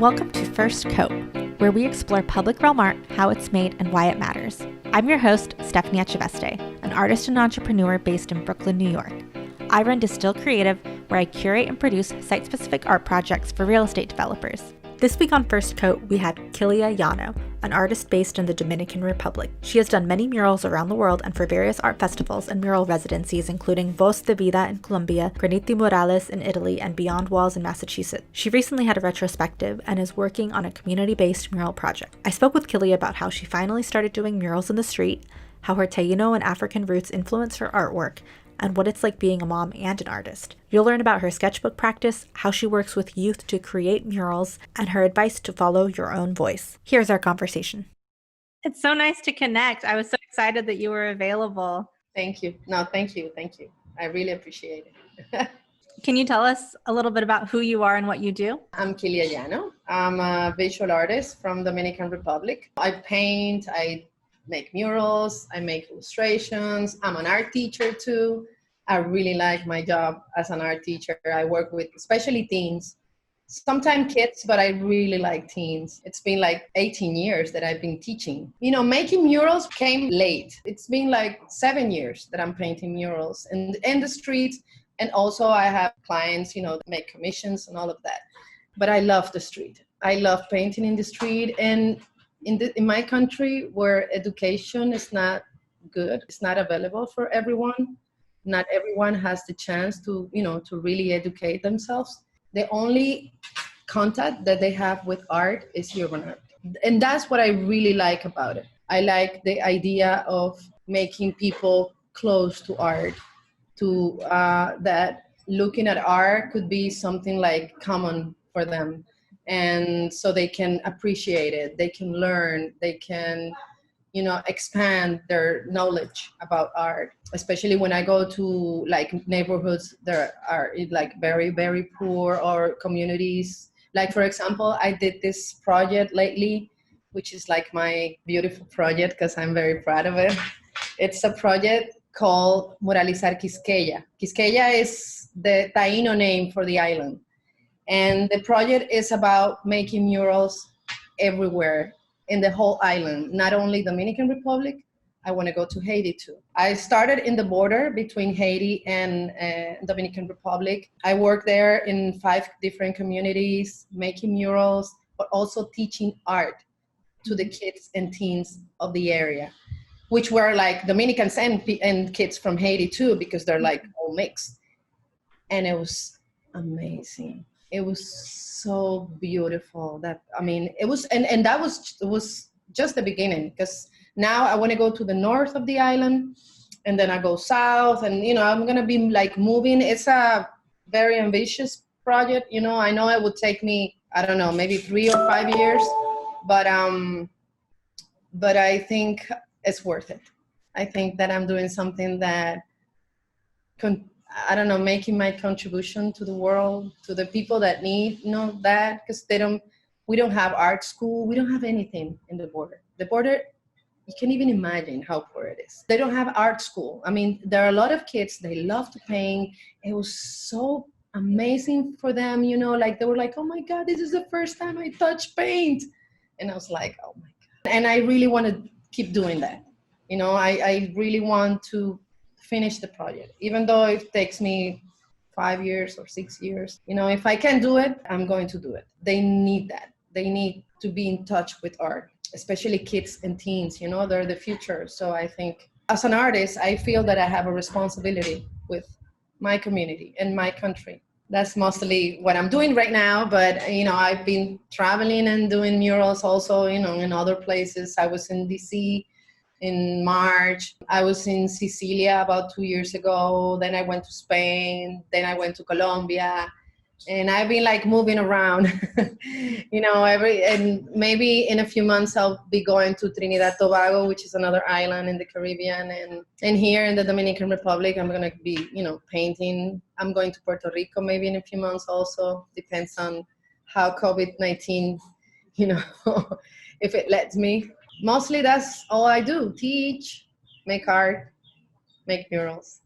Welcome to First Coat, where we explore public realm art, how it's made, and why it matters. I'm your host, Stephanie Echeveste, an artist and entrepreneur based in Brooklyn, New York. I run Distill Creative, where I curate and produce site-specific art projects for real estate developers. This week on First Coat, we had Kilia Llano, an artist based in the Dominican Republic. She has done many murals around the world and for various art festivals and mural residencies, including Voz de Vida in Colombia, Graniti Murales in Italy, and Beyond Walls in Massachusetts. She recently had a retrospective and is working on a community-based mural project. I spoke with Kilia about how she finally started doing murals in the street, how her Taíno and African roots influence her artwork, and what it's like being a mom and an artist. You'll learn about her sketchbook practice, how she works with youth to create murals, and her advice to follow your own voice. Here's our conversation. It's so nice to connect. I was so excited that you were available. Thank you. No, thank you. Thank you. I really appreciate it. Can you tell us a little bit about who you are and what you do? I'm Kilia Llano. I'm a visual artist from Dominican Republic. I paint, I make murals, I make illustrations. I'm an art teacher too. I really like my job as an art teacher. I work with especially teens, sometimes kids, but I really like teens. It's been like 18 years that I've been teaching. You know, making murals came late. It's been like 7 years that I'm painting murals in the streets. And also I have clients, that make commissions and all of that. But I love the street. I love painting in the street. And in my country where education is not good, it's not available for everyone. Not everyone has the chance to really educate themselves. The only contact that they have with art is urban art. And that's what I really like about it. I like the idea of making people close to art, to that looking at art could be something like common for them. And so they can appreciate it, they can learn, they can expand their knowledge about art, especially when I go to like neighborhoods that are like very, very poor or communities. Like, for example, I did this project lately, which is like my beautiful project because I'm very proud of it. It's a project called Muralizar Quisqueya. Quisqueya is the Taíno name for the island. And the project is about making murals everywhere in the whole island, not only Dominican Republic. I want to go to Haiti too. I started in the border between Haiti and Dominican Republic. I worked there in 5 different communities, making murals, but also teaching art to the kids and teens of the area, which were like Dominicans and kids from Haiti too, because they're like all mixed. And it was amazing. It was so beautiful it was just the beginning, because now I want to go to the north of the island and then I go south and, I'm going to be like moving. It's a very ambitious project. I know it would take me, I don't know, maybe 3 or 5 years, but I think it's worth it. I think that I'm doing something that making my contribution to the world, to the people that need, that, because we don't have art school. We don't have anything in the border. The border, you can't even imagine how poor it is. They don't have art school. I mean, there are a lot of kids, they love to paint. It was so amazing for them, like they were like, oh my God, this is the first time I touch paint. And I was like, oh my God. And I really want to keep doing that. I really want to finish the project, even though it takes me 5 years or 6 years. If I can do it, I'm going to do it. They need that. They need to be in touch with art, especially kids and teens. They're the future. So I think as an artist, I feel that I have a responsibility with my community and my country. That's mostly what I'm doing right now. But, I've been traveling and doing murals also, in other places. I was in DC in March. I was in Sicilia about 2 years ago. Then I went to Spain. Then I went to Colombia. And I've been like moving around, and maybe in a few months I'll be going to Trinidad Tobago, which is another island in the Caribbean. And here in the Dominican Republic, I'm going to be, painting. I'm going to Puerto Rico maybe in a few months also. Depends on how COVID-19, if it lets me. Mostly that's all I do. Teach, make art, make murals.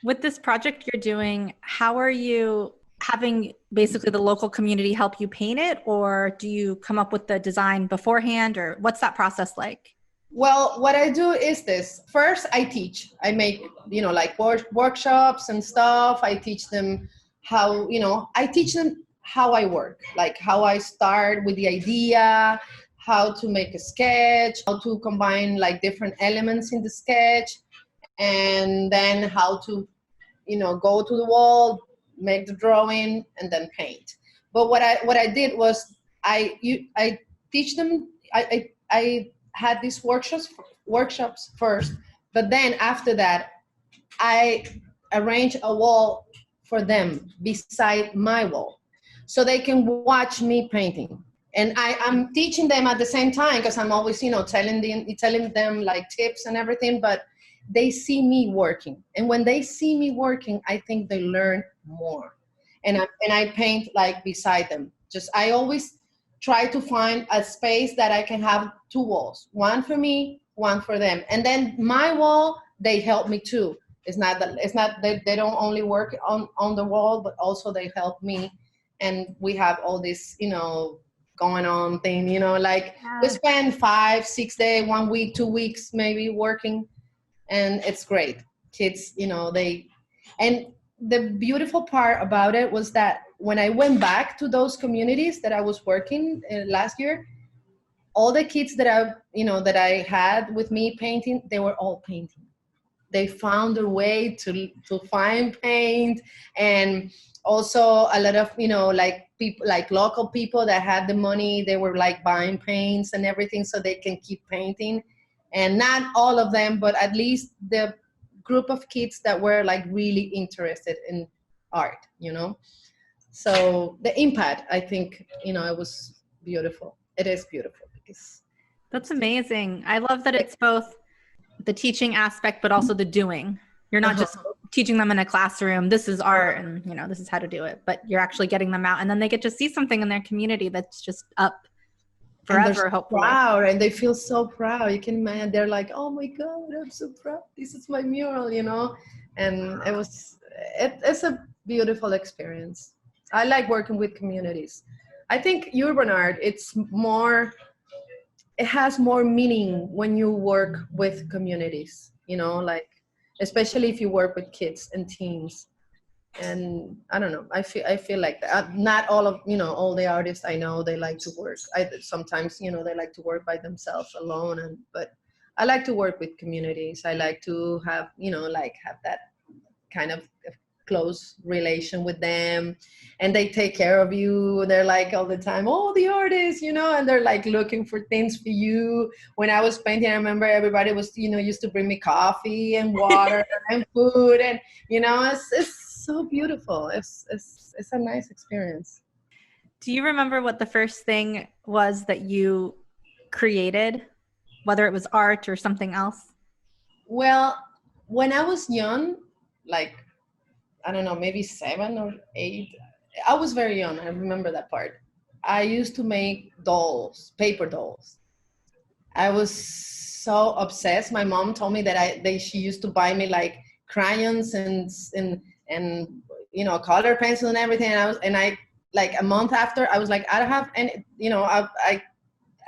With this project you're doing, how are you having basically the local community help you paint it, or do you come up with the design beforehand, or what's that process like? Well, what I do is this. First, I teach. I make, like workshops and stuff. I teach them how, I teach them how I work, like how I start with the idea, how to make a sketch, how to combine like different elements in the sketch, and then how to, go to the wall, make the drawing, and then paint. But what I did was I teach them. I had these workshops first, but then after that, I arrange a wall for them beside my wall, so they can watch me painting. And I'm teaching them at the same time, because I'm always, telling them like tips and everything, but they see me working. And when they see me working, I think they learn more. And I paint like beside them. I always try to find a space that I can have two walls, one for me, one for them. And then my wall, they help me too. It's not they don't only work on the wall, but also they help me. And we have all this, going on thing, like we spend 5-6 days, 1 week, 2 weeks, maybe working. And it's great. Kids, and the beautiful part about it was that when I went back to those communities that I was working last year, all the kids that I had with me painting, they were all painting. They found a way to find paint. And also a lot of, like people, like local people that had the money, they were like buying paints and everything so they can keep painting. And not all of them, but at least the group of kids that were like really interested in art, So the impact, I think, it was beautiful. It is beautiful. That's amazing. I love that it's both the teaching aspect, but also the doing. You're not just teaching them in a classroom, this is art and, this is how to do it, but you're actually getting them out, and then they get to see something in their community that's just up forever, hopefully. Proud, and they feel so proud. You can imagine, they're like, oh my God, I'm so proud. This is my mural, And it's a beautiful experience. I like working with communities. I think urban art, it has more meaning when you work with communities, like, especially if you work with kids and teens. And I don't know, I feel like that. Not all of, all the artists I know, they like to work. Sometimes, they like to work by themselves alone, but I like to work with communities. I like to have, have that kind of close relation with them, and they take care of you. They're like all the time, oh, the artists, and they're like looking for things for you. When I was painting, I remember everybody was, used to bring me coffee and water and food, and it's so beautiful. It's a nice experience. Do you remember what the first thing was that you created, whether it was art or something else? Well, when I was young, like, I don't know, maybe 7 or 8, I was very young. I remember that part. I used to make dolls, paper dolls. I was so obsessed. My mom told me that she used to buy me like crayons and color pencil and everything. And I like a month after, I was like, I don't have any,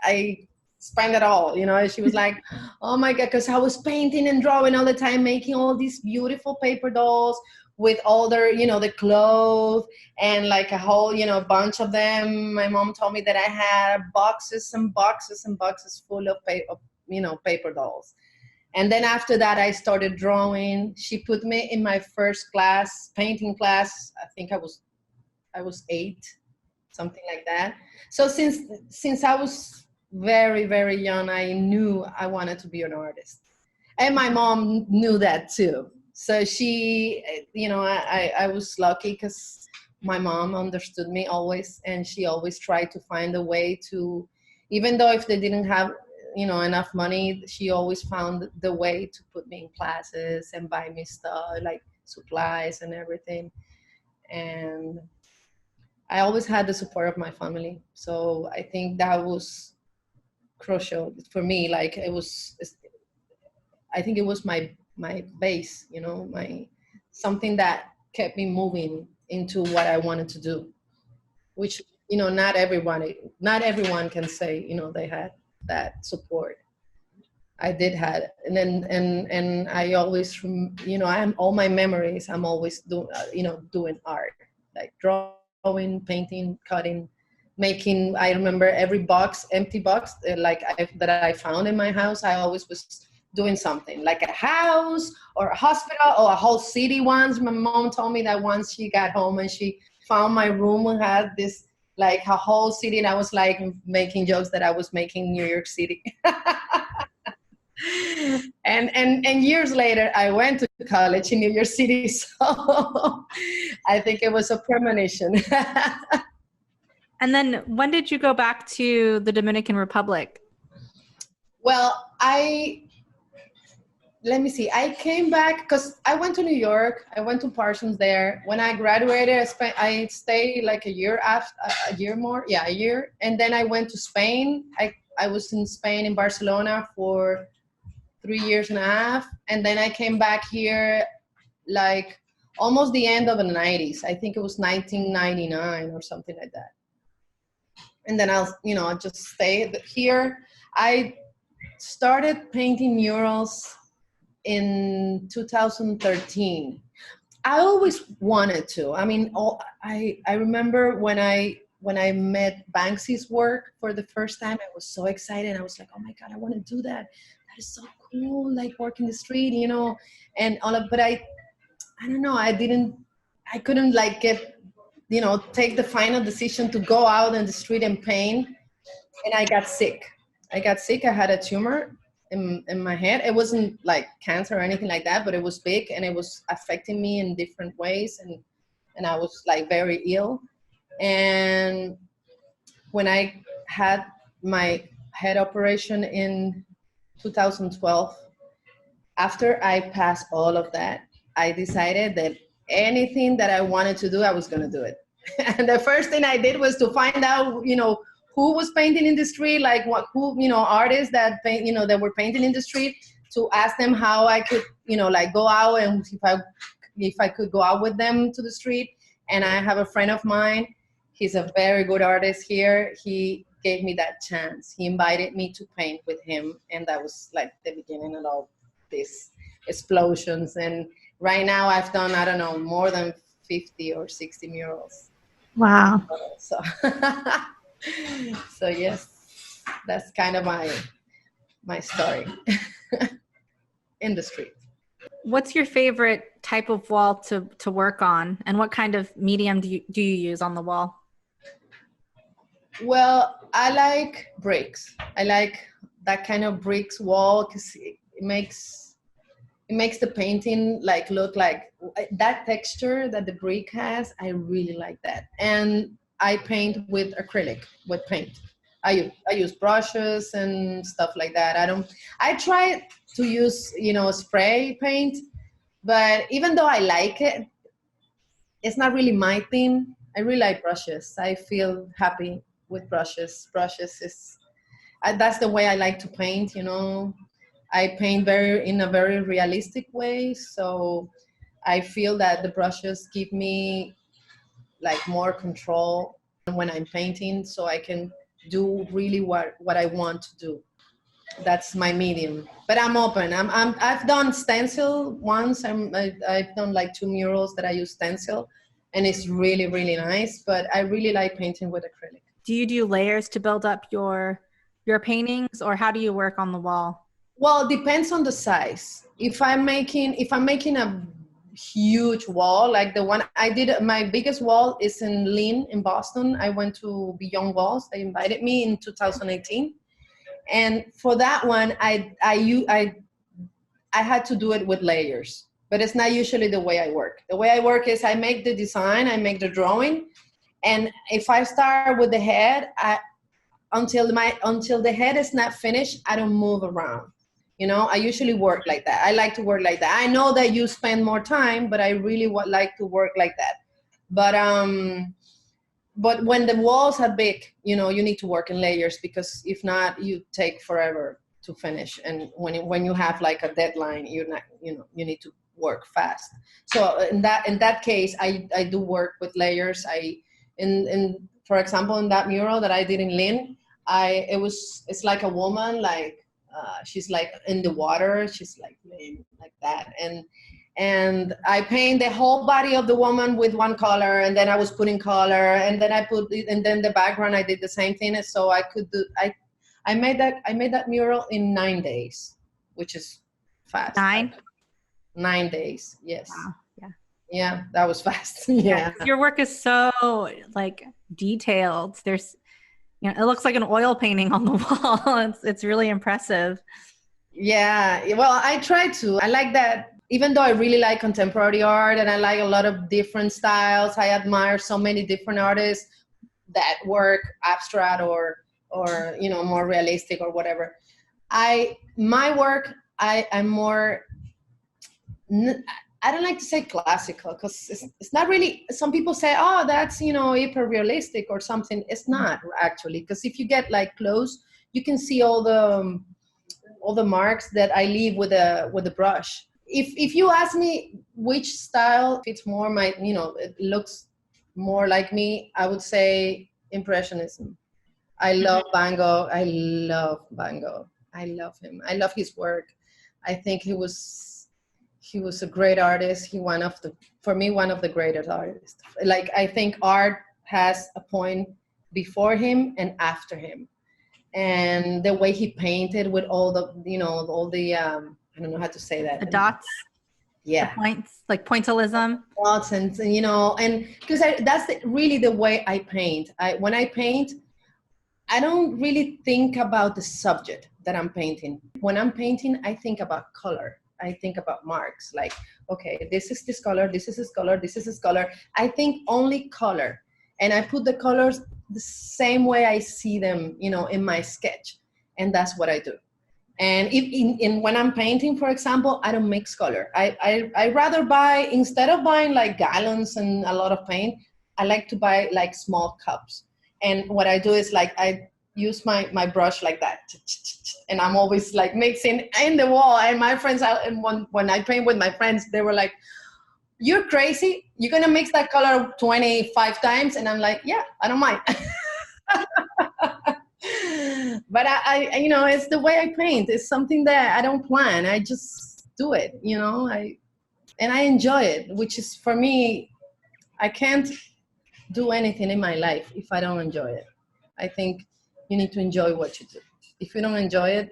I spent it all, She was like, oh my God, because I was painting and drawing all the time, making all these beautiful paper dolls with all their, the clothes and like a whole, bunch of them. My mom told me that I had boxes and boxes and boxes full of paper dolls. And then after that, I started drawing. She put me in my first class, painting class. I think I was 8, something like that. So since I was very, very young, I knew I wanted to be an artist. And my mom knew that too. So she, I was lucky because my mom understood me always, and she always tried to find a way to, even though if they didn't have, enough money, she always found the way to put me in classes and buy me stuff like supplies and everything. And I always had the support of my family. So I think that was crucial for me. Like I think it was my base, my something that kept me moving into what I wanted to do, which, not everyone can say, they had that support. I did have it. And I always, I'm all my memories, I'm always doing art, like drawing, painting, cutting, making. I remember every empty box, that I found in my house, I always was doing something, like a house or a hospital or a whole city. Once my mom told me that once she got home and she found my room and had this, like a whole city, and I was like making jokes that I was making New York City. And years later, I went to college in New York City, so I think it was a premonition. And then when did you go back to the Dominican Republic? Well, let me see. I came back because I went to New York. I went to Parsons there. When I graduated, I stayed like a year, and then I went to Spain. I was in Spain, in Barcelona, for 3.5 years, and then I came back here like almost the end of the 90s. I think it was 1999 or something like that. And then I just stayed here. I started painting murals in 2013. I always wanted to. I mean, I remember when I met Banksy's work for the first time, I was so excited. I was like, oh my God, I want to do that. That is so cool, like working the street, and all of, but I don't know, I couldn't like take the final decision to go out in the street and paint. And I got sick. I had a tumor in my head. It wasn't like cancer or anything like that, but it was big and it was affecting me in different ways. And I was like very ill. And when I had my head operation in 2012, after I passed all of that, I decided that anything that I wanted to do, I was going to do it. And the first thing I did was to find out, who was painting in the street, like artists that paint, that were painting in the street, to ask them how I could, like go out, and if I could go out with them to the street. And I have a friend of mine. He's a very good artist here. He gave me that chance. He invited me to paint with him, and that was like the beginning of all these explosions. And right now I've done, I don't know, more than 50 or 60 murals. Wow. So, so yes, that's kind of my story in the street. What's your favorite type of wall to work on, and what kind of medium do you use on the wall? Well, I like bricks. I like that kind of bricks wall because it makes the painting like look like that texture that the brick has. I really like that. And I paint with acrylic, with paint. I use brushes and stuff like that. I try to use, spray paint, but even though I like it, it's not really my thing. I really like brushes. I feel happy with brushes. That's the way I like to paint, I paint in a very realistic way. So I feel that the brushes give me like more control when I'm painting, so I can do really what I want to do. That's my medium, but I'm open. I've done stencil once. I've done like 2 murals that I use stencil, and it's really, really nice, but I really like painting with acrylic. Do you do layers to build up your paintings, or how do you work on the wall? Well, it depends on the size. If I'm making a huge wall, like the one I did, my biggest wall is in Lynn in Boston. I went to Beyond Walls. They invited me in 2018. And for that one, I had to do it with layers, but it's not usually the way I work. The way I work is I make the design, I make the drawing, and if I start with the head, until the head is not finished, I don't move around. I usually work like that. I like to work like that. I know that you spend more time, but I really like to work like that. But when the walls are big, you need to work in layers, because if not, you take forever to finish. And when you have like a deadline, you're not, you need to work fast. So in that case, I do work with layers. For example, in that mural that I did in Lynn, it's like a woman, like she's like in the water, she's like laying like that, and I paint the whole body of the woman with one color, and then I was putting color, and then and then the background I did the same thing, so I made that mural in 9 days, which is fast. 9 days, yes. Wow. Yeah, that was fast. Yeah. Your work is so like detailed. There's, it looks like an oil painting on the wall. It's really impressive. Yeah. Well, I try to. I like that. Even though I really like contemporary art and I like a lot of different styles, I admire so many different artists that work abstract or more realistic or whatever. My work, I'm more. I don't like to say classical because it's not really. Some people say, oh, that's hyper realistic or something. It's not actually, because if you get like close, you can see all the marks that I leave with a brush. If you ask me which style fits more it looks more like me, I would say Impressionism. I love Van Gogh. I love Van Gogh. I love him. I love his work. I think he was a great artist. For me, one of the greatest artists. Like, I think art has a point before him and after him. And the way he painted with all the I don't know how to say that. The dots. Yeah. The points, like pointillism. Dots and because that's really the way I paint. When I paint, I don't really think about the subject that I'm painting. When I'm painting, I think about color. I think about marks, like, okay, this is this color, this is this color, this is this color. I think only color. And I put the colors the same way I see them, in my sketch. And that's what I do. And when I'm painting, for example, I don't mix color. I rather buy, instead of buying like gallons and a lot of paint, I like to buy like small cups. And what I do is like, I use my brush like that. And I'm always like mixing in the wall. And my friends, when I paint with my friends, they were like, you're crazy. You're going to mix that color 25 times. And I'm like, yeah, I don't mind. But I it's the way I paint. It's something that I don't plan. I just do it, and I enjoy it, which is, for me, I can't do anything in my life if I don't enjoy it. I think you need to enjoy what you do. If you don't enjoy it,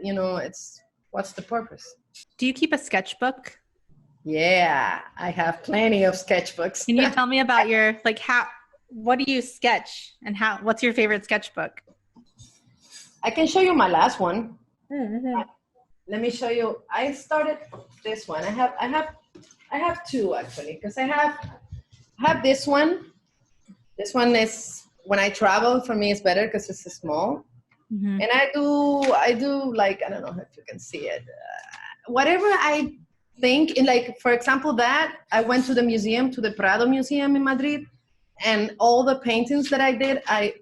what's the purpose? Do you keep a sketchbook? Yeah, I have plenty of sketchbooks. Can you tell me about what do you sketch and what's your favorite sketchbook? I can show you my last one. Mm-hmm. Let me show you. I started this one. I have two, actually, because I have this one. This one is, when I travel, for me it's better because it's small. Mm-hmm. And I do like, I don't know if you can see it. Whatever I think, like, for example, that I went to the museum, to the Prado Museum in Madrid, and all the paintings that I did, I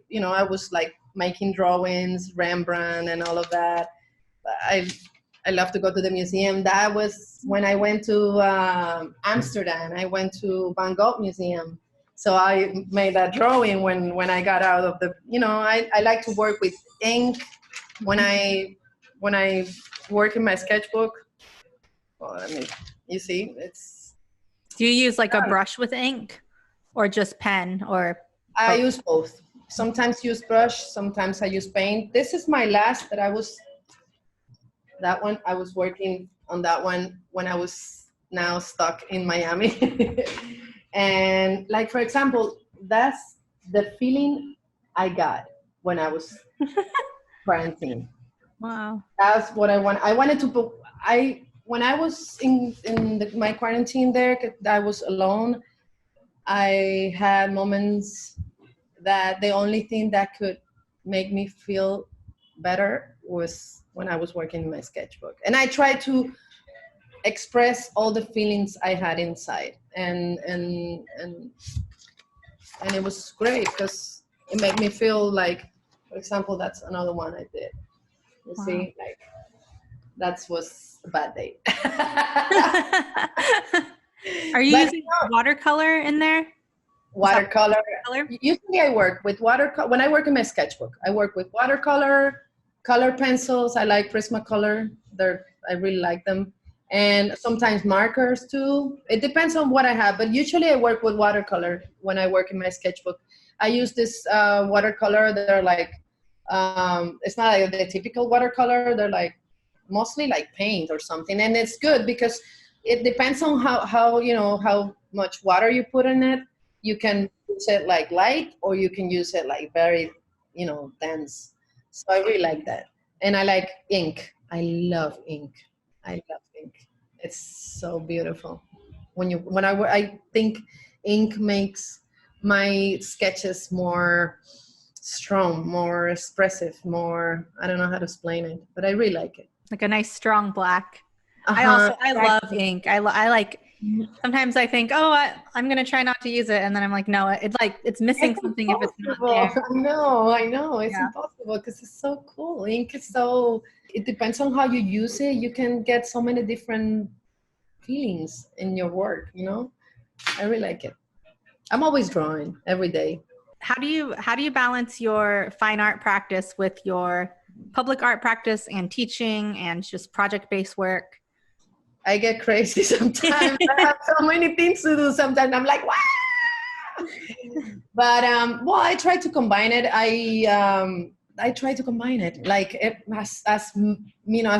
was like making drawings, Rembrandt and all of that. I love to go to the museum. That was when I went to Amsterdam. I went to Van Gogh Museum. So I made that drawing when I got out of the, I like to work with ink. When I work in my sketchbook, well, you see, it's. Do you use like a brush with ink or just pen or? I use both. Sometimes use brush, sometimes I use paint. This is my last that I was working on that one when I was now stuck in Miami. And like, for example, that's the feeling I got when I was quarantined. Wow. That's what I want. I wanted to, when I was in my quarantine there, I was alone. I had moments that the only thing that could make me feel better was when I was working in my sketchbook. And I tried to express all the feelings I had inside. And it was great because it made me feel like, for example, that's another one I did. You Wow. see, like, that was a bad day. Are you But using watercolor in there? Is that watercolor. color? Usually I work with watercolor. When I work in my sketchbook, I work with watercolor, color pencils. I like Prismacolor. I really like them. And sometimes markers too. It depends on what I have, but usually I work with watercolor when I work in my sketchbook. I use this watercolor. They're like, it's not like the typical watercolor. They're like mostly like paint or something. And it's good because it depends on how much water you put in it. You can use it like light, or you can use it like very, dense. So I really like that. And I like ink. I love ink. I love ink. It's so beautiful. I think ink makes my sketches more strong, more expressive, more, I don't know how to explain it, but I really like it. Like a nice strong black. Uh-huh. I love ink. I like, sometimes I think, I'm going to try not to use it. And then I'm like, no, it's missing something if it's not there. I know. It's impossible because it's so cool. Ink is it depends on how you use it. You can get so many different feelings in your work, I really like it. I'm always drawing every day. How do you balance your fine art practice with your public art practice and teaching and just project-based work? I get crazy sometimes. I have so many things to do sometimes. I'm like, wow. But I try to combine it. I try to combine it like as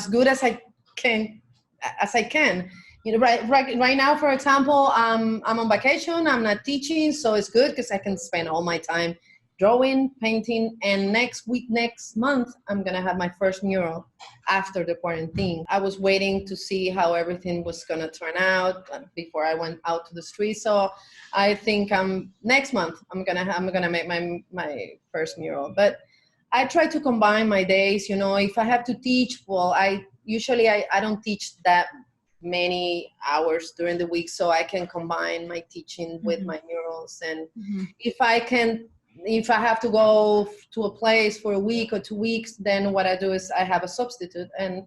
good as I can. Right now, for example, I'm on vacation. I'm not teaching, so it's good because I can spend all my time drawing, painting, and next month, I'm gonna have my first mural after the quarantine. I was waiting to see how everything was gonna turn out before I went out to the street. So I think next month I'm gonna make my first mural. But I try to combine my days. If I have to teach, I don't teach that many hours during the week, so I can combine my teaching with my murals. And if I have to go to a place for a week or 2 weeks, then what I do is I have a substitute and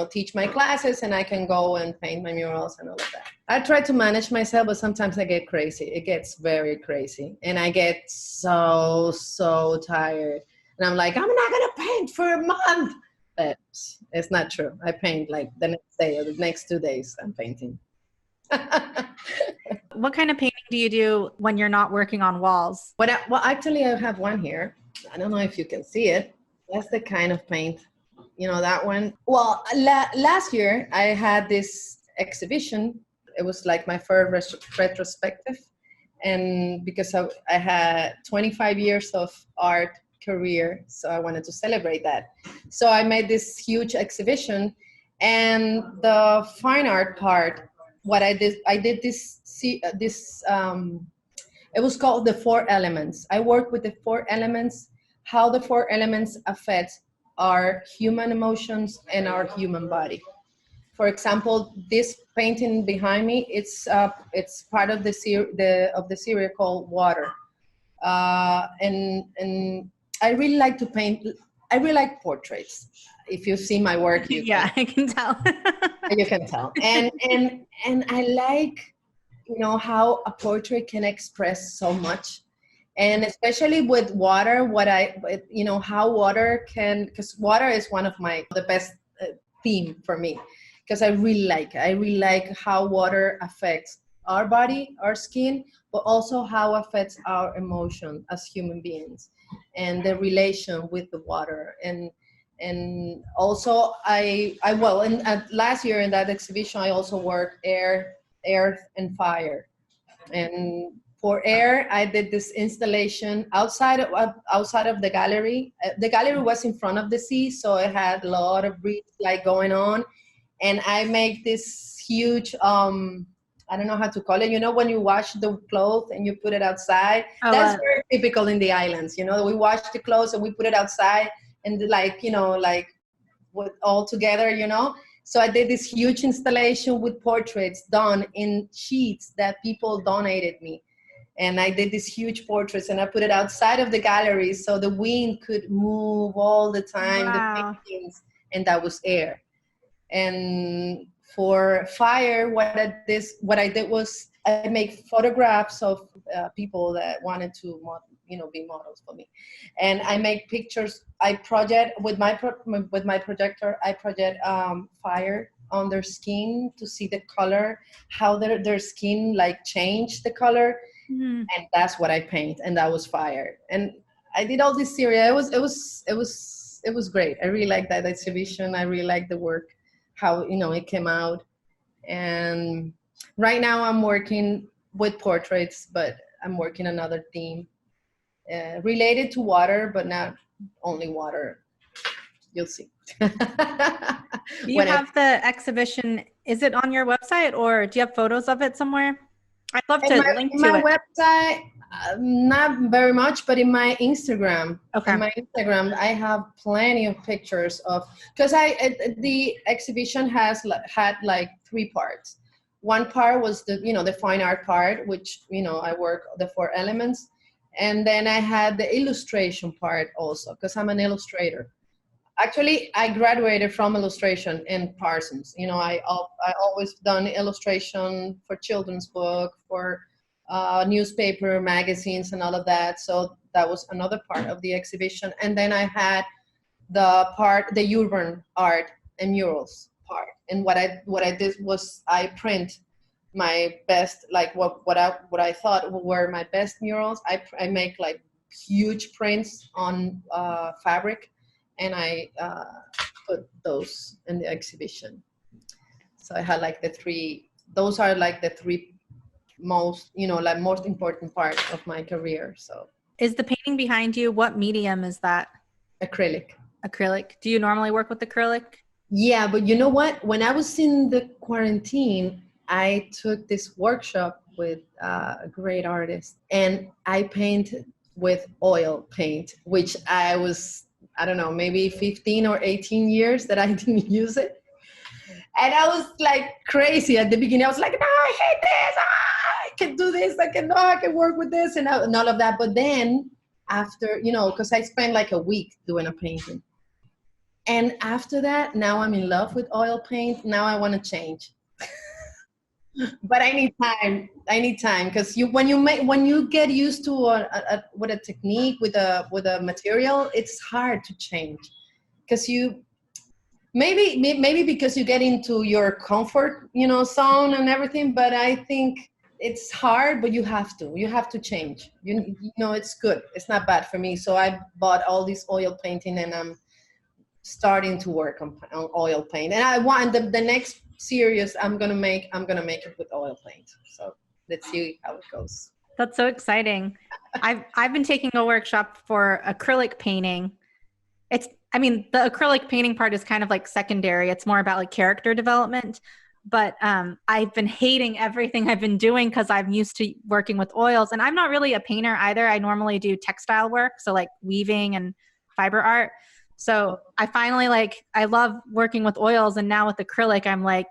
teach my classes, and I can go and paint my murals and all of that. I try to manage myself, but sometimes I get crazy. It gets very crazy, and I get so tired. And I'm like, I'm not gonna paint for a month. But it's not true. I paint like the next day or the next 2 days. I'm painting. What kind of painting do you do when you're not working on walls? Actually, I have one here. I don't know if you can see it. That's the kind of paint, that one. Well, last year I had this exhibition. It was like my first retrospective. And because I had 25 years of art career, so I wanted to celebrate that. So I made this huge exhibition, and the fine art part, what I did this it was called the 4 elements. I work with the 4 elements, how the 4 elements affect our human emotions and our human body. For example, this painting behind me, it's part of the series called Water, and I really like to paint. I really like portraits. If you see my work, I can tell. You can tell. And I like, how a portrait can express so much. And especially with water, how water can, because water is one of the best theme for me, because I really like how water affects our body, our skin, but also how it affects our emotion as human beings and the relation with the water. And also last year in that exhibition, I also worked air, earth, and fire. And for air, I did this installation outside of the gallery. The gallery was in front of the sea, so it had a lot of breeze going on. And I make this huge, I don't know how to call it. When you wash the clothes and you put it outside, that's very typical in the islands. We wash the clothes and we put it outside, and with all together. So I did this huge installation with portraits done in sheets that people donated me. And I did these huge portraits, and I put it outside of the gallery so the wind could move all the time, the paintings, and that was air. And For fire, what I did was I make photographs of people that wanted to be models for me, and I make pictures. I project with my projector. I project fire on their skin to see the color, how their skin like change the color, and that's what I paint, and that was fire. And I did all this series. It was great. I really liked that exhibition. I really liked the work, how it came out. And right now I'm working with portraits, but I'm working another theme related to water, but not only water. You'll see. Do you have the exhibition? Is it on your website, or do you have photos of it somewhere? I'd love to link to it. My website, not very much, but in my Instagram. Okay. In my Instagram, I have plenty of pictures of, because the exhibition had like 3 parts. One part was the fine art part, which I work the 4 elements, and then I had the illustration part also, because I'm an illustrator. Actually, I graduated from illustration in Parsons. I always done illustration for children's book, for newspaper, magazines, and all of that. So that was another part of the exhibition. And then I had the urban art and murals part. And what I did was I print my best, like what I thought were my best murals. I make like huge prints on fabric, and I put those in the exhibition. So I had like those are like the 3 most, most important part of my career. So is the painting behind you, what medium is that? Acrylic. Do you normally work with acrylic? Yeah, but you know what? When I was in the quarantine, I took this workshop with a great artist, and I painted with oil paint, which I don't know, maybe 15 or 18 years that I didn't use it. And I was like crazy at the beginning. I was like, no, I hate this. I can do this. I can work with this and all of that. But then after, because I spent like a week doing a painting. And after that, now I'm in love with oil paint. Now I want to change. But I need time because when you get used to with a technique, with a material, it's hard to change, because maybe because you get into your comfort zone and everything. But I think it's hard, but you have to change. It's good. It's not bad for me. So I bought all this oil painting, and I'm starting to work on oil paint. And I want the next series I'm gonna make it with oil paint. So let's see how it goes. That's so exciting. I've been taking a workshop for acrylic painting. The acrylic painting part is kind of like secondary. It's more about like character development. But I've been hating everything I've been doing because I'm used to working with oils, and I'm not really a painter either. I normally do textile work, so like weaving and fiber art. So I finally I love working with oils, and now with acrylic, I'm like,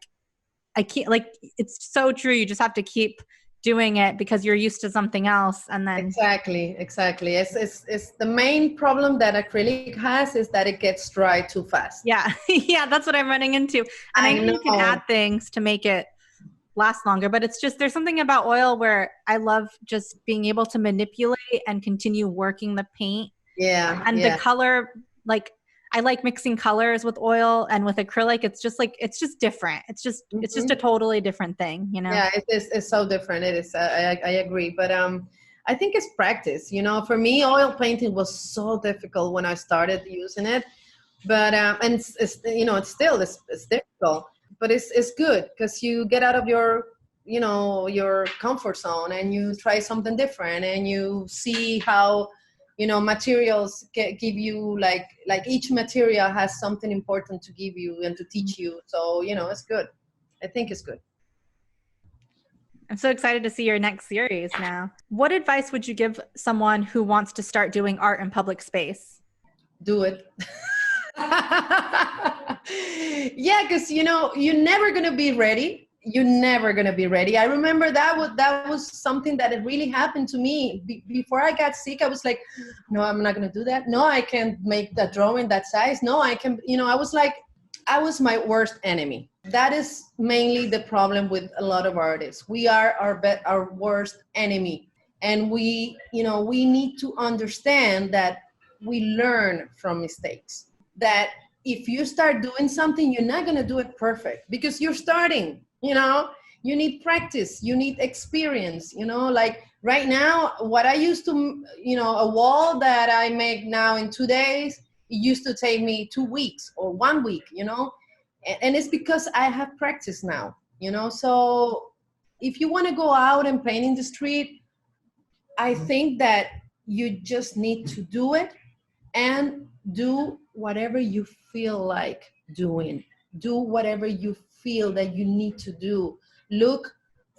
I can't, it's so true. You just have to keep doing it because you're used to something else. And then exactly. It's the main problem that acrylic has is that it gets dry too fast. Yeah. Yeah. That's what I'm running into. And I know you can add things to make it last longer, but it's just, there's something about oil where I love just being able to manipulate and continue working the paint. Yeah. And the color, I like mixing colors with oil, and with acrylic, it's just different. It's just a totally different thing, Yeah, it's so different. It is. I agree. But I think it's practice. For me, oil painting was so difficult when I started using it. But and it's difficult, but it's good because you get out of your comfort zone, and you try something different, and you see how materials give you like each material has something important to give you and to teach you. So it's good. I think it's good. I'm so excited to see your next series now. What advice would you give someone who wants to start doing art in public space? Do it. Yeah, because you're never gonna be ready. I remember that was something that really happened to me. Before I got sick, I was like, no, I'm not gonna do that. No, I can't make that drawing that size. No, I can. I was like, I was my worst enemy. That is mainly the problem with a lot of artists. We are our worst enemy. And we need to understand that we learn from mistakes. That if you start doing something, you're not going to do it perfect because you're starting, you need practice, you need experience, like right now, what I used to, a wall that I make now in 2 days, it used to take me 2 weeks or 1 week, and it's because I have practice now, so if you want to go out and paint in the street, I think that you just need to do it and do whatever you feel like doing. Do whatever you feel that you need to do. Look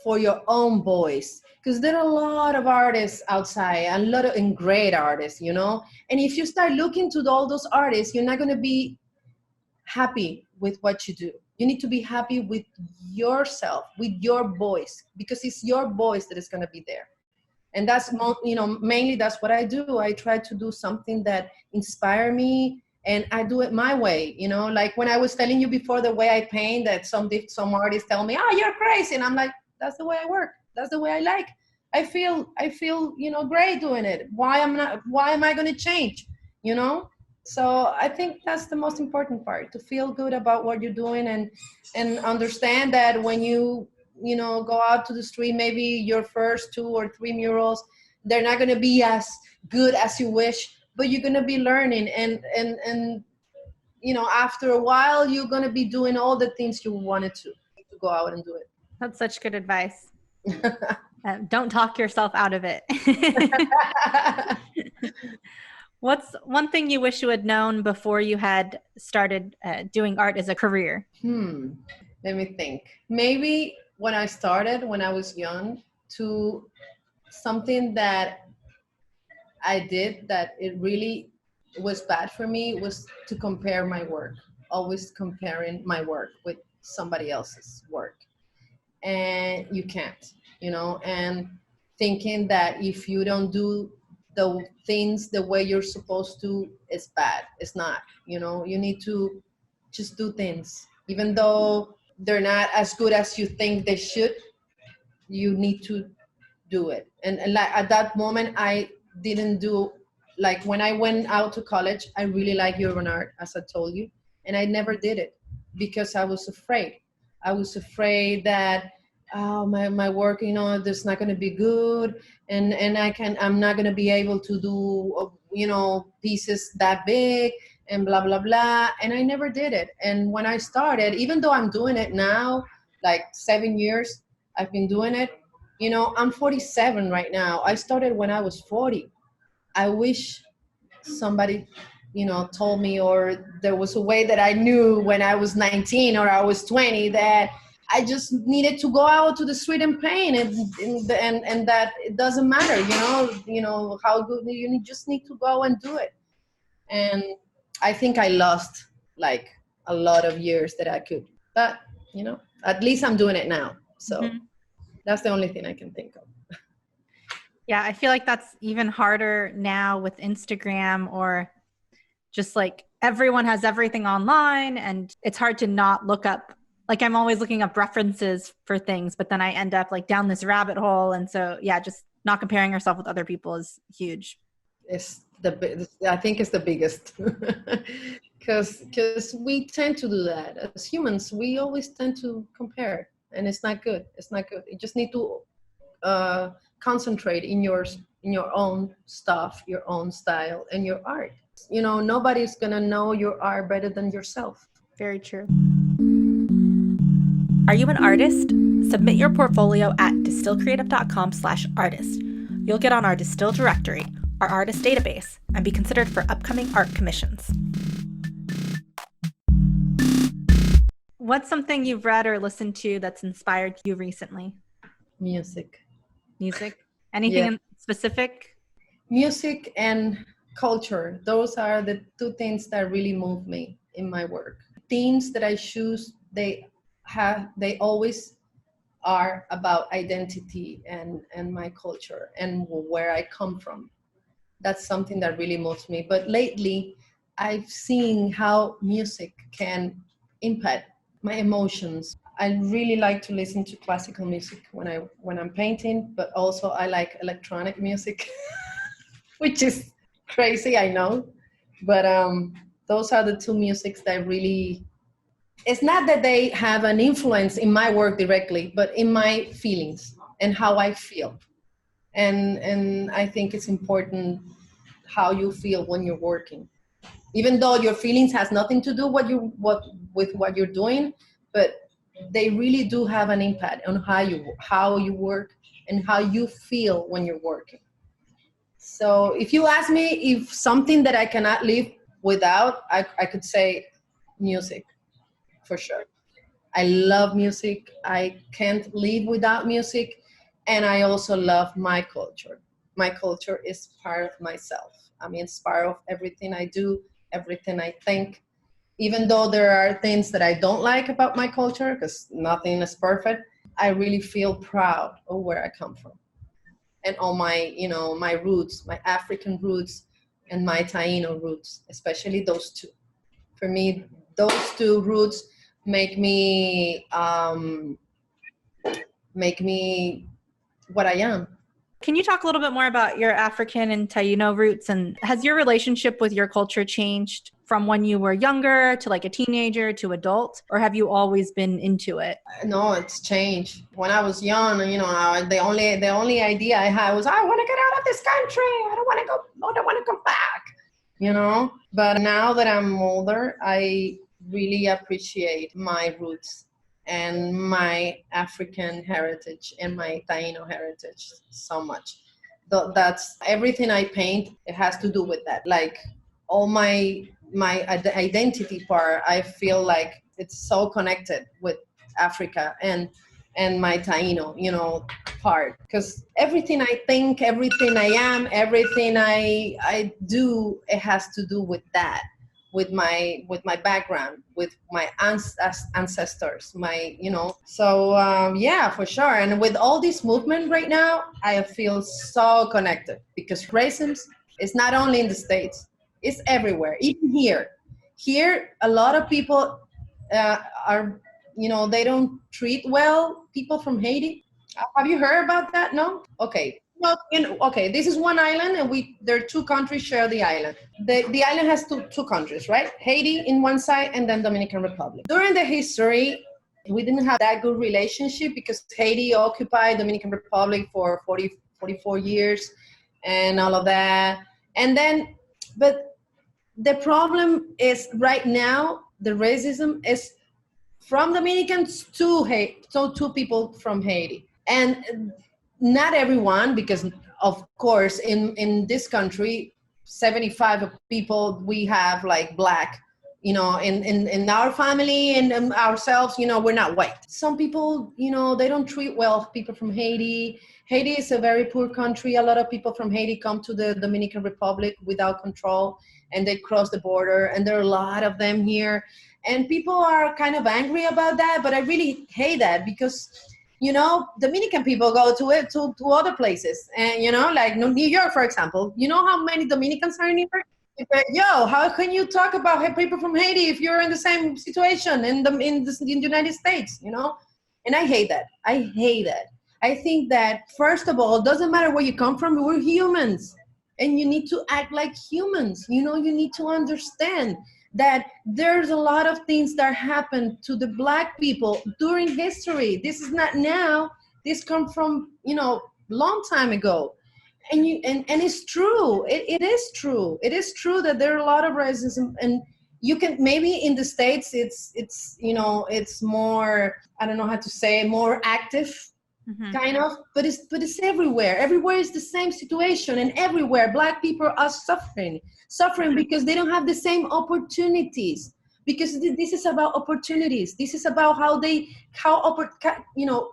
for your own voice, because there are a lot of artists outside, a lot of and great artists, and if you start looking to all those artists, you're not going to be happy with what you do. You need to be happy with yourself, with your voice, because it's your voice that is going to be there. And that's, mainly that's what I do. I try to do something that inspire me, and I do it my way, like when I was telling you before, the way I paint, that some artists tell me, oh, you're crazy. And I'm like, that's the way I work. That's the way I like. I feel, great doing it. Why am I going to change? So I think that's the most important part, to feel good about what you're doing, and understand that when you go out to the street, maybe your first 2 or 3 murals, they're not going to be as good as you wish, but you're going to be learning, and after a while, you're going to be doing all the things you wanted to go out and do it. That's such good advice. Don't talk yourself out of it. What's one thing you wish you had known before you had started doing art as a career? Let me think. Maybe when I started, when I was young, to something that I did that it really was bad for me was to compare my work, always comparing my work with somebody else's work. And you can't, and thinking that if you don't do the things the way you're supposed to, it's bad. It's not, you need to just do things. Even though they're not as good as you think they should, you need to do it. And like at that moment, I didn't do, like when I went out to college, I really like urban art, as I told you, and I never did it because I was afraid. I was afraid that, oh, my work, there's not going to be good, and I'm not going to be able to do, pieces that big, and blah, blah, blah. And I never did it. And when I started, even though I'm doing it now, like 7 years, I've been doing it, I'm 47 right now. I started when I was 40. I wish somebody, told me, or there was a way that I knew when I was 19 or I was 20 that I just needed to go out to the street and paint, and that it doesn't matter, how good, you just need to go and do it. And I think I lost like a lot of years that I could, but at least I'm doing it now. So that's the only thing I can think of. Yeah, I feel like that's even harder now with Instagram, or just like everyone has everything online, and it's hard to not look up. Like I'm always looking up references for things, but then I end up like down this rabbit hole. And so, yeah, just not comparing yourself with other people is huge. I think it's the biggest, because we tend to do that as humans. We always tend to compare, and it's not good. It's not good. You just need to concentrate in your own stuff, your own style, and your art. Nobody's gonna know your art better than yourself. Very true. Are you an artist? Submit your portfolio at distillcreative.com/artist. You'll get on our Distill directory, our artist database, and be considered for upcoming art commissions. What's something you've read or listened to that's inspired you recently? Music. Anything specific? Music and culture. Those are the two things that really move me in my work. Themes that I choose, they always are about identity and my culture and where I come from. That's something that really moves me. But lately, I've seen how music can impact my emotions. I really like to listen to classical music when I'm painting, but also I like electronic music, which is crazy, I know. But those are the two musics that really, it's not that they have an influence in my work directly, but in my feelings and how I feel. And I think it's important how you feel when you're working, even though your feelings has nothing to do with what you're doing, but they really do have an impact on how you work and how you feel when you're working. So if you ask me if something that I cannot live without, I could say music, for sure. I love music. I can't live without music. And I also love my culture. My culture is part of myself. I mean, it's part of everything I do, everything I think. Even though there are things that I don't like about my culture, because nothing is perfect, I really feel proud of where I come from and all my, my roots, my African roots and my Taíno roots, especially those two. For me, those two roots make me what I am. Can you talk a little bit more about your African and Taino roots? And has your relationship with your culture changed from when you were younger to like a teenager to adult? Or have you always been into it? No, it's changed. When I was young, the only idea I had was I want to get out of this country. I don't want to go back. But now that I'm older, I really appreciate my roots and my African heritage and my Taino heritage so much. That's everything I paint. It has to do with that. Like all my identity part, I feel like it's so connected with Africa and my Taino, part. Because everything I think, everything I am, everything I do, it has to do with that. With my background, with my ancestors, So yeah, for sure. And with all this movement right now, I feel so connected because racism is not only in the States, it's everywhere, even here. Here, a lot of people are, they don't treat well people from Haiti. Have you heard about that? No? Okay. Well, okay, this is one island, and there are two countries share the island. The island has two countries, right? Haiti in one side, and then Dominican Republic. During the history, we didn't have that good relationship because Haiti occupied Dominican Republic for 44 years, and all of that. And then, but the problem is right now, the racism is from Dominicans to Haiti, so two people from Haiti. And not everyone, because of course in this country 75 of people we have like black, in our family and ourselves, we're not white. Some people, they don't treat well people from Haiti. Haiti is a very poor country. A lot of people from Haiti come to the Dominican Republic without control, and they cross the border, and there are a lot of them here, and people are kind of angry about that. But I really hate that because Dominican people go to other places, and like New York, for example. You know how many Dominicans are in New York? Yo, how can you talk about people from Haiti if you're in the same situation in the United States? And I hate that. I think that first of all, it doesn't matter where you come from. We're humans, and you need to act like humans. You need to understand that there's a lot of things that happened to the black people during history. This is not now. This come from, long time ago. And it's true. It is true. It is true that there are a lot of racism, and you can, maybe in the States, it's more, I don't know how to say, more active, kind of, but it's everywhere. Everywhere is the same situation, and everywhere black people are suffering because they don't have the same opportunities. Because this is about opportunities. This is about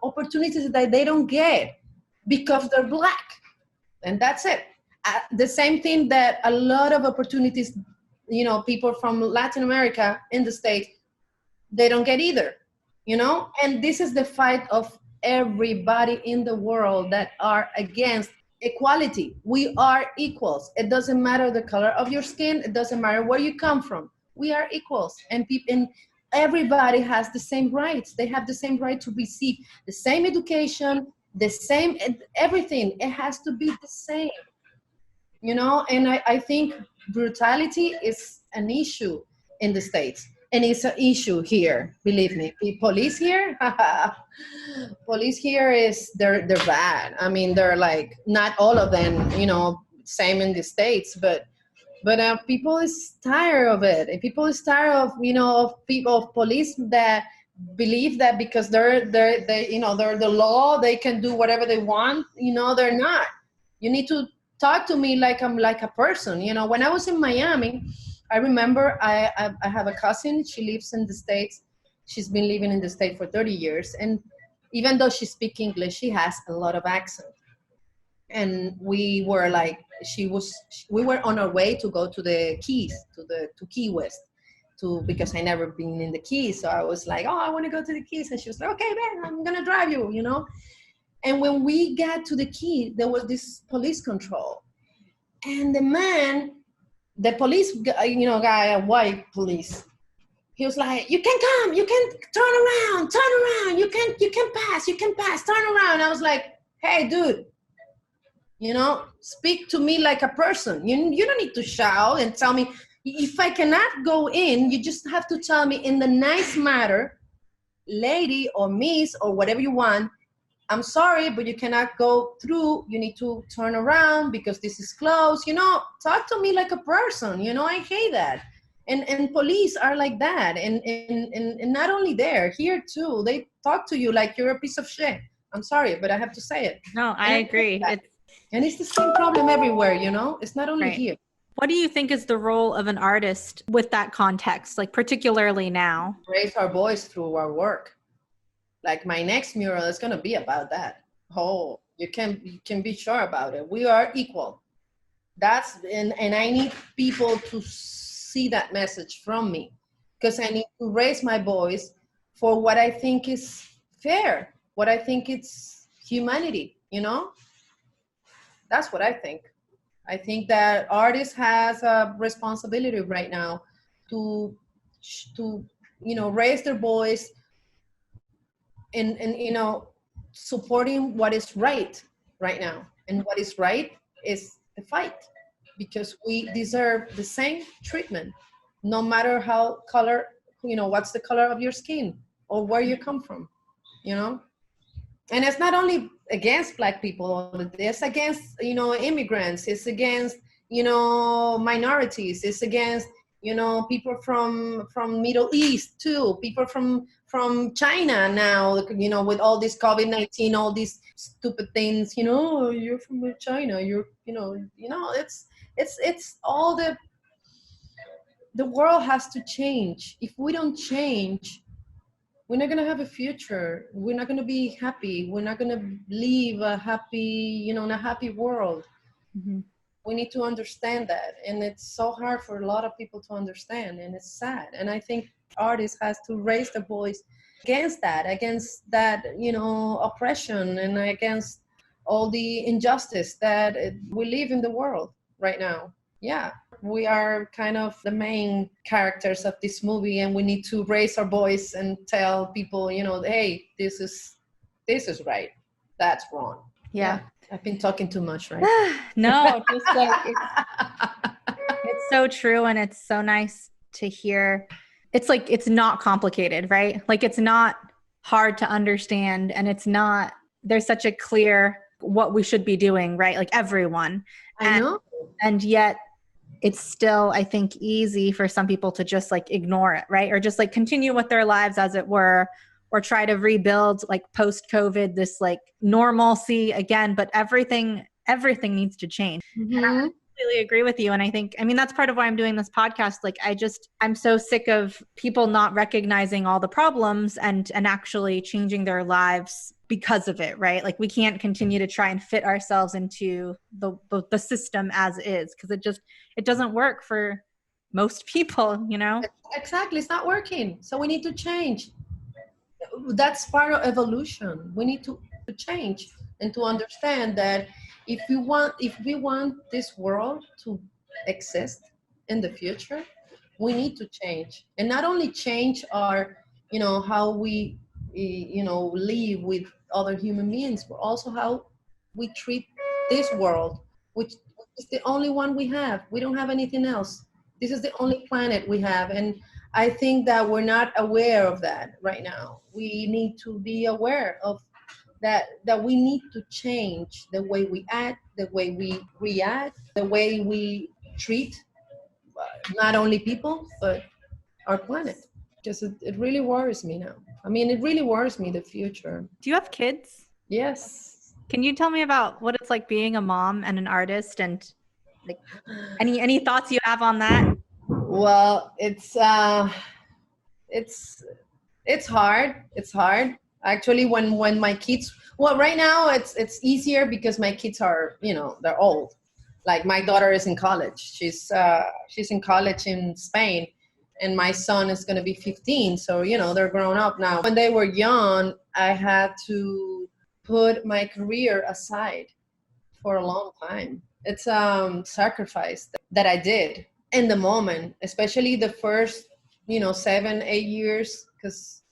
opportunities that they don't get because they're black, and that's it. The same thing that a lot of opportunities, people from Latin America in the States, they don't get either. And this is the fight of everybody in the world that are against equality. We are equals. It doesn't matter the color of your skin. It doesn't matter where you come from. We are equals. And everybody has the same rights. They have the same right to receive the same education, the same everything. It has to be the same, and I think brutality is an issue in the States, and it's an issue here, believe me. The police here, police here they're bad. I mean, they're like, not all of them, same in the States, but people is tired of it, and people is tired of of police that believe that because they're the law, they can do whatever they want. They're not. You need to talk to me like I'm like a person. When I was in Miami, I remember I have a cousin. She lives in the States. She's been living in the States for 30 years, and even though she speaks English, she has a lot of accent. And we were on our way to go to the Keys, to Key West, because I never been in the Keys. So I was like, oh, I want to go to the Keys. And she was like, okay, man, I'm going to drive you, And when we got to the Keys, there was this police control. And the police, guy, a white police, he was like, you can come, you can turn around, you can pass, turn around. I was like, hey, dude, speak to me like a person. You don't need to shout and tell me. If I cannot go in, you just have to tell me in the nice manner, lady or miss or whatever you want, I'm sorry, but you cannot go through. You need to turn around because this is closed. Talk to me like a person. I hate that. And police are like that. And not only there, here too, they talk to you like you're a piece of shit. I'm sorry, but I have to say it. No, I agree. And it's the same problem everywhere, It's not only here. What do you think is the role of an artist with that context, like particularly now? Raise our voice through our work. Like my next mural is going to be about that. Oh, you can be sure about it. We are equal. And I need people to see that message from me, because I need to raise my voice for what I think is fair, what I think it's humanity, That's what I think. I think that artists has a responsibility right now to raise their voice and supporting what is right now. And what is right is the fight, because we deserve the same treatment, no matter how color, what's the color of your skin or where you come from, And it's not only against Black people, it's against, immigrants, it's against, minorities, it's against, people from Middle East too, people from China now, with all this COVID-19, all these stupid things, you're from China, it's all the world has to change. If we don't change, we're not going to have a future. We're not going to be happy. We're not going to live a happy, in a happy world. Mm-hmm. We need to understand that. And it's so hard for a lot of people to understand. And it's sad. And I think artists has to raise their voice against that, oppression, and against all the injustice that we live in the world right now. Yeah. We are kind of the main characters of this movie, and we need to raise our voice and tell people, hey, this is right. That's wrong. Yeah. I've been talking too much, right? No, just like it's so true, and it's so nice to hear. It's like, it's not complicated, right? Like, it's not hard to understand, and there's such a clear what we should be doing, right? Like everyone. I know. And yet it's still, I think, easy for some people to just like ignore it, right? Or just like continue with their lives as it were, or try to rebuild like post-COVID, this like normalcy again, but everything needs to change. Mm-hmm. And I completely agree with you. And I think, that's part of why I'm doing this podcast. Like, I'm so sick of people not recognizing all the problems and actually changing their lives because of it, right? Like, we can't continue to try and fit ourselves into the system as is, because it doesn't work for most people, Exactly. It's not working. So we need to change. That's part of evolution. We need to change and to understand that if we want this world to exist in the future, We need to change, and not only change our, how we, live with other human beings, but also how we treat this world, which is the only one we have. We don't have anything else. This is the only planet we have, and I think that we're not aware of that right now. We need to be aware of that we need to change the way we act, the way we react, the way we treat not only people but our planet. Because it really worries me now. I mean, it really worries me, the future. Do you have kids? Yes. Can you tell me about what it's like being a mom and an artist, and like any thoughts you have on that? Well, it's hard. It's hard. Actually, when my kids, well, right now it's easier because my kids are, they're old. Like my daughter is in college. She's in college in Spain, and my son is going to be 15. So, they're grown up now. When they were young, I had to put my career aside for a long time. It's sacrifice that I did in the moment, especially the first, 7-8 years, because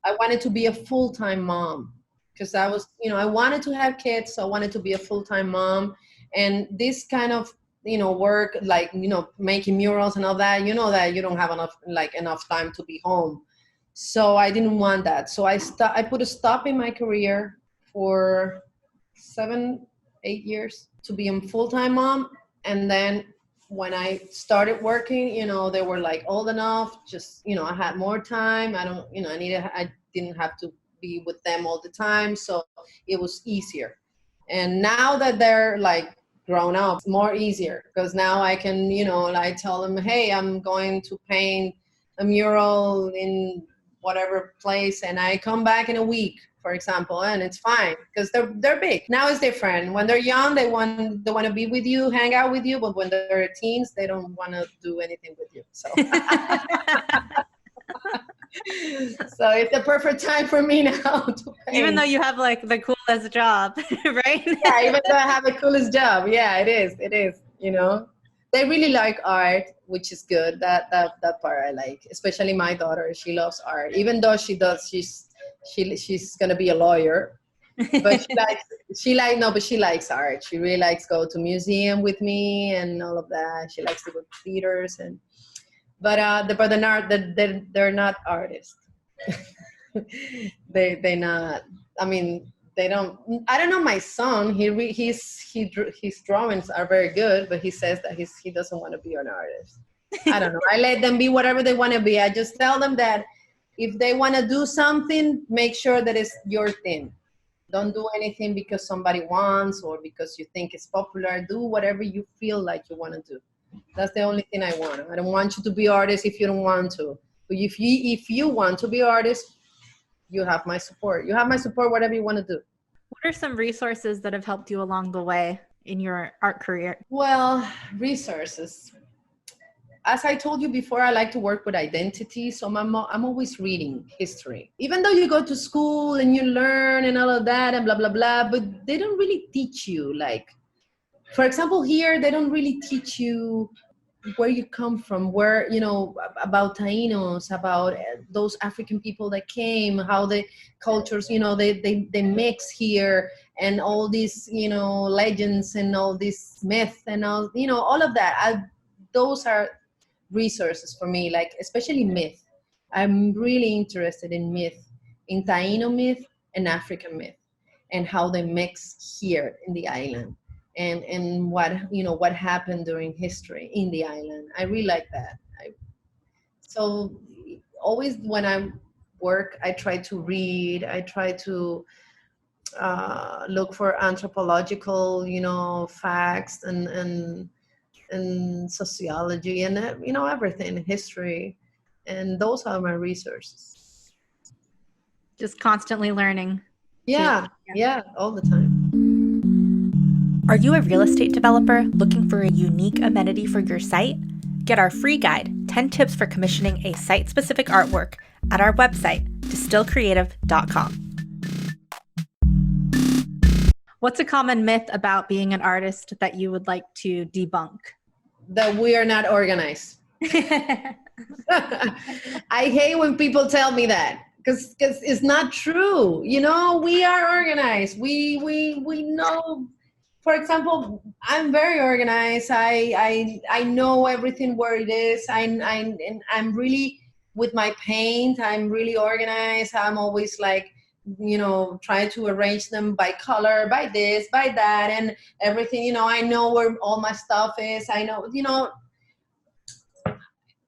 I wanted to be a full-time mom, because I was, I wanted to have kids, so I wanted to be a full-time mom. And this kind of, work, like, making murals and all that, that you don't have enough time to be home. So I didn't want that. So I put a stop in my career for 7-8 years to be a full-time mom. And then when I started working, they were like old enough, just, I had more time. I didn't have to be with them all the time. So it was easier. And now that they're like grown up, it's more easier, because now I can, I tell them, hey, I'm going to paint a mural in whatever place, and I come back in a week, for example, and it's fine, because they're big. Now it's different. When they're young, they want to be with you, hang out with you, but when they're teens, they don't want to do anything with you. So so it's the perfect time for me now to paint. Even though you have like the coolest job, right? Yeah, even though I have the coolest job. Yeah, it is. They really like art, which is good. That part I like, especially my daughter. She loves art, even though she's gonna be a lawyer, but she likes art. She really likes go to museum with me and all of that. She likes to go to theaters but they're not artists. They not. I mean, they don't. I don't know. My son, his drawings are very good, but he says that he doesn't want to be an artist. I don't know. I let them be whatever they want to be. I just tell them that if they want to do something, make sure that it's your thing. Don't do anything because somebody wants or because you think it's popular. Do whatever you feel like you want to do. That's the only thing I want. I don't want you to be artist if you don't want to. But if you want to be artist, you have my support. You have my support, whatever you want to do. What are some resources that have helped you along the way in your art career? Well, resources. As I told you before, I like to work with identity. So I'm always reading history. Even though you go to school and you learn and all of that and blah, blah, blah, but they don't really teach you. Like, for example, here, they don't really teach you where you come from, where, about Taínos, about those African people that came, how the cultures, they mix here, and all these, legends and all this myth and all, all of that. Those are resources for me, like especially myth. I'm really interested in myth, in Taíno myth and African myth, and how they mix here in the island. And what happened during history in the island. I really like that. So always when I work, I try to read. I try to look for anthropological, facts and sociology and everything, history, and those are my resources. Just constantly learning. Yeah, all the time. Are you a real estate developer looking for a unique amenity for your site? Get our free guide, 10 tips for commissioning a site-specific artwork, at our website, distillcreative.com. What's a common myth about being an artist that you would like to debunk? That we are not organized. I hate when people tell me that because it's not true. You know, we are organized. We know. For example, I'm very organized. I know everything where it is. And I'm really with my paint. I'm really organized. I'm always like, trying to arrange them by color, by this, by that, and everything. I know where all my stuff is. I know,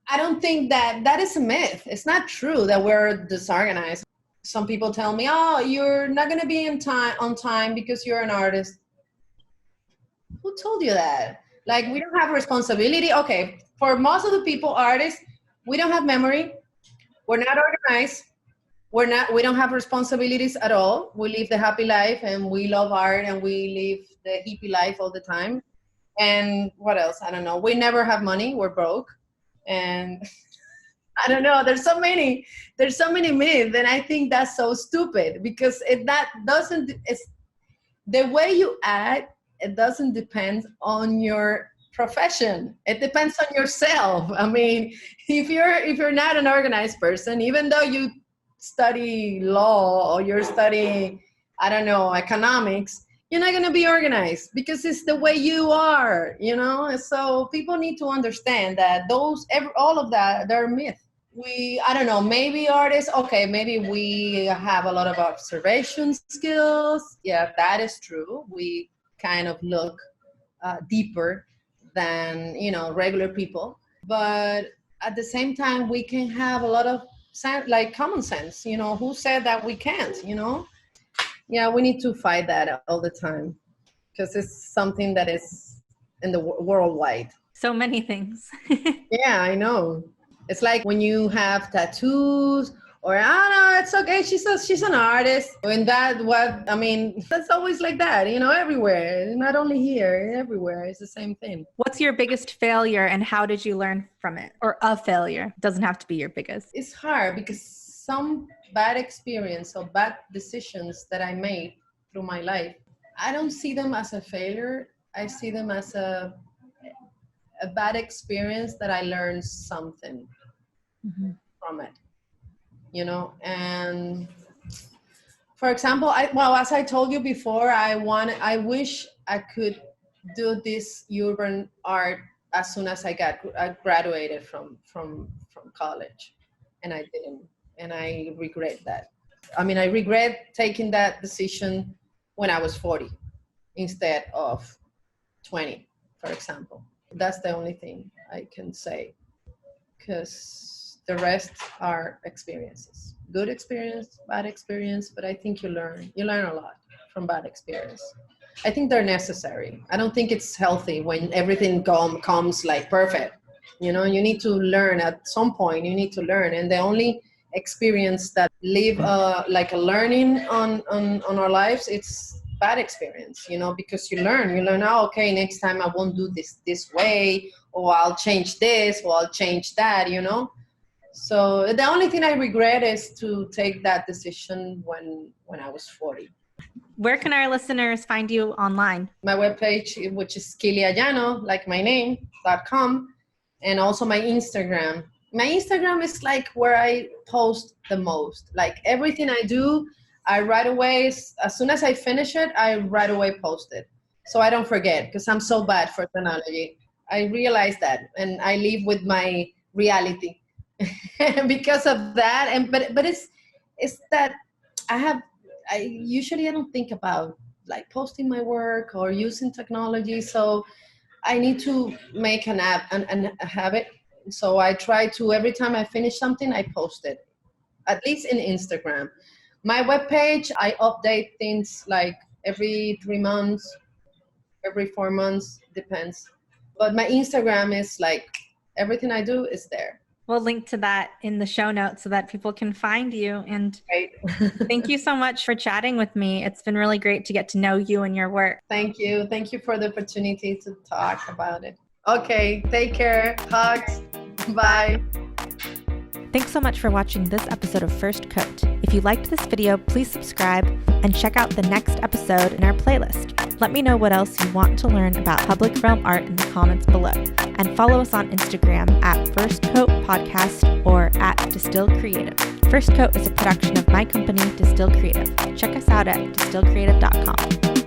I don't think that is a myth. It's not true that we're disorganized. Some people tell me, "Oh, you're not going to be on time because you're an artist." Who told you that? Like, we don't have responsibility. Okay, for most of the people, artists, we don't have memory. We're not organized. We don't have responsibilities at all. We live the happy life and we love art and we live the hippie life all the time. And what else? I don't know. We never have money. We're broke. And I don't know. There's so many myths, and I think that's so stupid because it's the way you act. It doesn't depend on your profession. It depends on yourself. I mean, if you're not an organized person, even though you study law or you're studying, I don't know, economics, you're not going to be organized because it's the way you are, So people need to understand that all of that, they're myths. I don't know, maybe artists, okay, maybe we have a lot of observation skills. Yeah, that is true. We kind of look deeper than, regular people. But at the same time, we can have a lot of common sense. Who said that we can't, Yeah, we need to fight that all the time because it's something that is in the worldwide. So many things. Yeah, I know. It's like when you have tattoos or, no, it's okay. She's an artist. And that's always like that, everywhere. Not only here, everywhere. It's the same thing. What's your biggest failure and how did you learn from it? Or a failure? It doesn't have to be your biggest. It's hard because some bad experience or bad decisions that I made through my life, I don't see them as a failure. I see them as a bad experience that I learned something from it, and for example, as I told you before, I wish I could do this urban art as soon as I graduated from college, and I didn't. And I regret that. I mean, I regret taking that decision when I was 40 instead of 20, for example. That's the only thing I can say, because the rest are experiences. Good experience, bad experience, but I think you learn a lot from bad experience. I think they're necessary. I don't think it's healthy when everything comes like perfect. You need to learn at some point. You need to learn, and the only experience that leave like a learning on our lives, it's bad experience, because you learn, okay, next time I won't do this way, or I'll change this, or I'll change that, So the only thing I regret is to take that decision when I was 40. Where can our listeners find you online? My webpage, which is Kilia Llano, like my name, .com, and also my Instagram. My Instagram is like where I post the most. Like everything I do, I right away, as soon as I finish it, I right away post it. So I don't forget, because I'm so bad for technology. I realize that, and I live with my reality because of that. But it's that I usually don't think about like posting my work or using technology. So I need to make a habit. So I try to, every time I finish something, I post it, at least in Instagram. My webpage, I update things like every 3 months, every 4 months, depends. But my Instagram is like, everything I do is there. We'll link to that in the show notes so that people can find you. And Right. Thank you so much for chatting with me. It's been really great to get to know you and your work. Thank you. Thank you for the opportunity to talk about it. Okay, take care. Hugs. Bye. Thanks so much for watching this episode of First Coat. If If you liked this video, please subscribe and check out the next episode in our playlist. Let me know what else you want to learn about public realm art in the comments below. And follow us on Instagram at First Coat Podcast or at Distill Creative. First Coat is a production of my company, Distill Creative. Check us out at distillcreative.com.